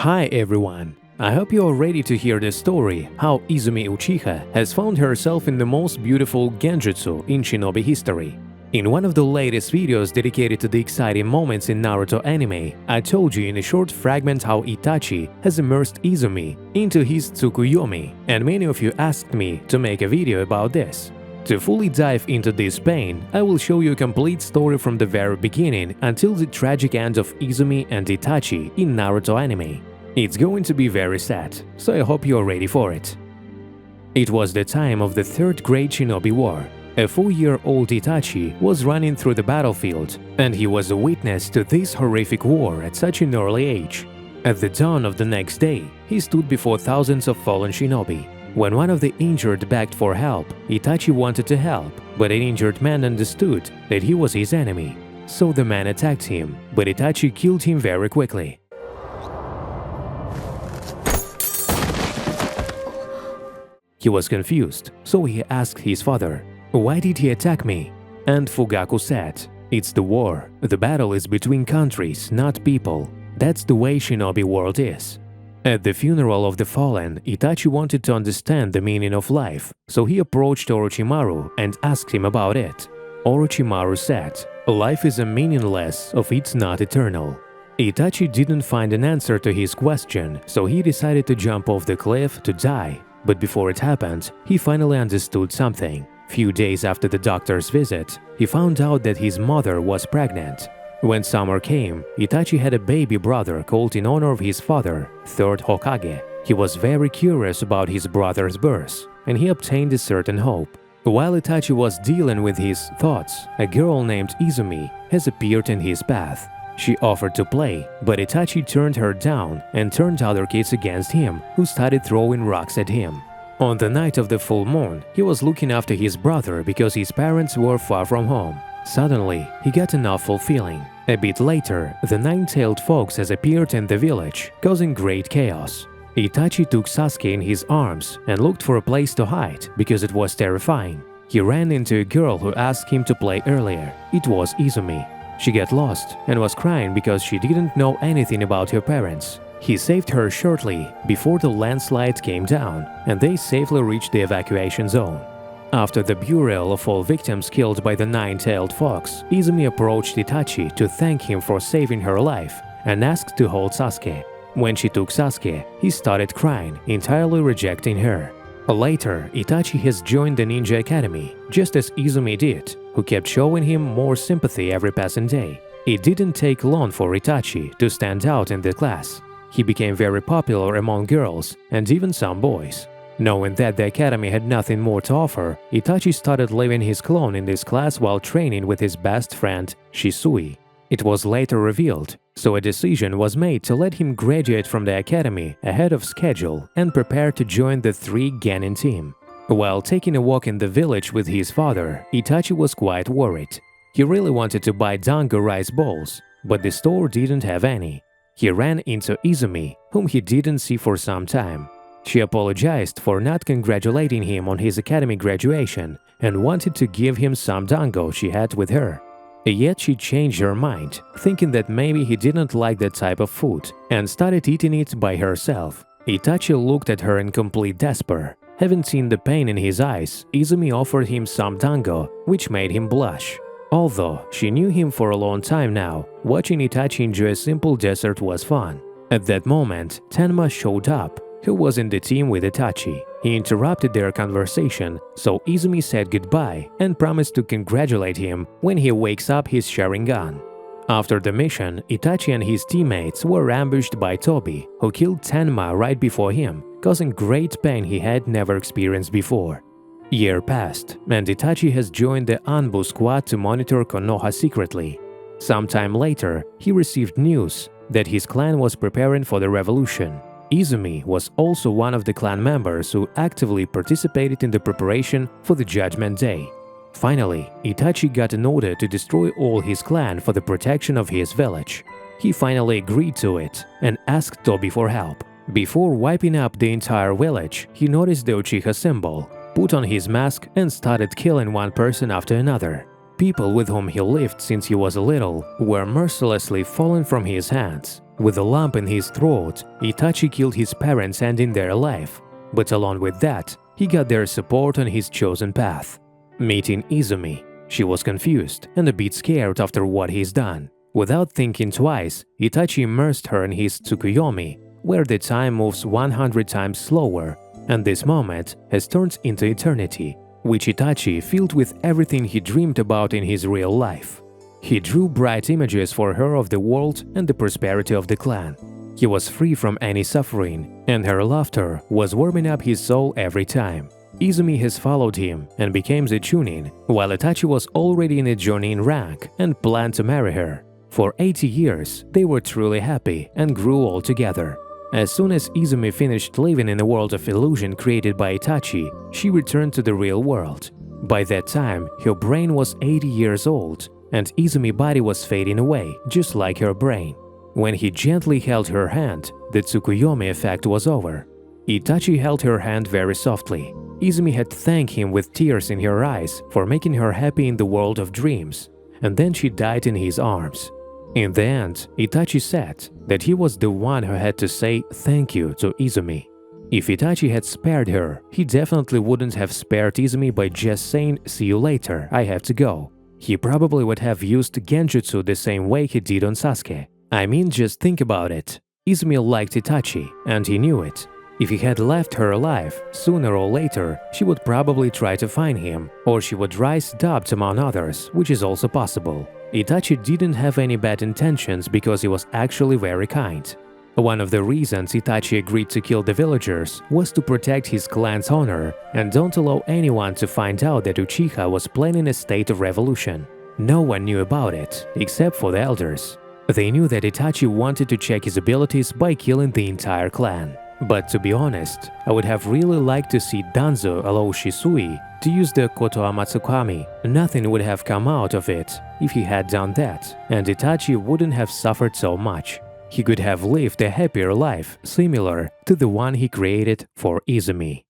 Hi everyone! I hope you are ready to hear the story how Izumi Uchiha has found herself in the most beautiful genjutsu in Shinobi history. In one of the latest videos dedicated to the exciting moments in Naruto anime, I told you in a short fragment how Itachi has immersed Izumi into his tsukuyomi, and many of you asked me to make a video about this. To fully dive into this pain, I will show you a complete story from the very beginning until the tragic end of Izumi and Itachi in Naruto anime. It's going to be very sad, so I hope you're ready for it. It was the time of the Third Great Shinobi War. A 4-year-old Itachi was running through the battlefield, and he was a witness to this horrific war at such an early age. At the dawn of the next day, he stood before thousands of fallen shinobi. When one of the injured begged for help, Itachi wanted to help, but an injured man understood that he was his enemy. So the man attacked him, but Itachi killed him very quickly. He was confused, so he asked his father, "Why did he attack me?" And Fugaku said, "It's the war. The battle is between countries, not people. That's the way Shinobi world is." At the funeral of the fallen, Itachi wanted to understand the meaning of life, so he approached Orochimaru and asked him about it. Orochimaru said, "Life is meaningless if it's not eternal." Itachi didn't find an answer to his question, so he decided to jump off the cliff to die. But before it happened, he finally understood something. Few days after the doctor's visit, he found out that his mother was pregnant. When summer came, Itachi had a baby brother called in honor of his father, third Hokage. He was very curious about his brother's birth, and he obtained a certain hope. While Itachi was dealing with his thoughts, a girl named Izumi has appeared in his path. She offered to play, but Itachi turned her down and turned other kids against him, who started throwing rocks at him. On the night of the full moon, he was looking after his brother because his parents were far from home. Suddenly, he got an awful feeling. A bit later, the nine-tailed fox has appeared in the village, causing great chaos. Itachi took Sasuke in his arms and looked for a place to hide because it was terrifying. He ran into a girl who asked him to play earlier. It was Izumi. She got lost and was crying because she didn't know anything about her parents. He saved her shortly before the landslide came down, and they safely reached the evacuation zone. After the burial of all victims killed by the nine-tailed fox, Izumi approached Itachi to thank him for saving her life and asked to hold Sasuke. When she took Sasuke, he started crying, entirely rejecting her. Later, Itachi has joined the Ninja Academy, just as Izumi did, who kept showing him more sympathy every passing day. It didn't take long for Itachi to stand out in the class. He became very popular among girls and even some boys. Knowing that the academy had nothing more to offer, Itachi started living his clone in this class while training with his best friend, Shisui. It was later revealed, so a decision was made to let him graduate from the academy ahead of schedule and prepare to join the 3 Genin team. While taking a walk in the village with his father, Itachi was quite worried. He really wanted to buy dango rice balls, but the store didn't have any. He ran into Izumi, whom he didn't see for some time. She apologized for not congratulating him on his academy graduation and wanted to give him some dango she had with her. Yet she changed her mind, thinking that maybe he didn't like that type of food, and started eating it by herself. Itachi looked at her in complete despair. Having seen the pain in his eyes, Izumi offered him some dango, which made him blush. Although she knew him for a long time now, watching Itachi enjoy a simple dessert was fun. At that moment, Tenma showed up, who was in the team with Itachi. He interrupted their conversation, so Izumi said goodbye and promised to congratulate him when he wakes up his Sharingan. After the mission, Itachi and his teammates were ambushed by Tobi, who killed Tenma right before him, causing great pain he had never experienced before. Year passed, and Itachi has joined the Anbu squad to monitor Konoha secretly. Sometime later, he received news that his clan was preparing for the revolution. Izumi was also one of the clan members who actively participated in the preparation for the Judgment Day. Finally, Itachi got an order to destroy all his clan for the protection of his village. He finally agreed to it and asked Tobi for help. Before wiping up the entire village, he noticed the Uchiha symbol, put on his mask and started killing one person after another. People with whom he lived since he was little were mercilessly falling from his hands. With a lump in his throat, Itachi killed his parents ending their life. But along with that, he got their support on his chosen path. Meeting Izumi, she was confused and a bit scared after what he's done. Without thinking twice, Itachi immersed her in his tsukuyomi, where the time moves 100 times slower, and this moment has turned into eternity, which Itachi filled with everything he dreamed about in his real life. He drew bright images for her of the world and the prosperity of the clan. He was free from any suffering, and her laughter was warming up his soul every time. Izumi has followed him and became a chunin, while Itachi was already in a jonin rank and planned to marry her. For 80 years, they were truly happy and grew old together. As soon as Izumi finished living in a world of illusion created by Itachi, she returned to the real world. By that time, her brain was 80 years old, and Izumi's body was fading away, just like her brain. When he gently held her hand, the tsukuyomi effect was over. Itachi held her hand very softly. Izumi had thanked him with tears in her eyes for making her happy in the world of dreams, and then she died in his arms. In the end, Itachi said that he was the one who had to say thank you to Izumi. If Itachi had spared her, he definitely wouldn't have spared Izumi by just saying "see you later, I have to go." He probably would have used genjutsu the same way he did on Sasuke. I mean, just think about it. Izumi liked Itachi, and he knew it. If he had left her alive, sooner or later, she would probably try to find him, or she would rise doubt among others, which is also possible. Itachi didn't have any bad intentions because he was actually very kind. One of the reasons Itachi agreed to kill the villagers was to protect his clan's honor and don't allow anyone to find out that Uchiha was planning a state of revolution. No one knew about it, except for the elders. They knew that Itachi wanted to check his abilities by killing the entire clan. But to be honest, I would have really liked to see Danzo allow Shisui to use the Koto Amatsukami. Nothing would have come out of it if he had done that, and Itachi wouldn't have suffered so much. He could have lived a happier life similar to the one he created for Izumi.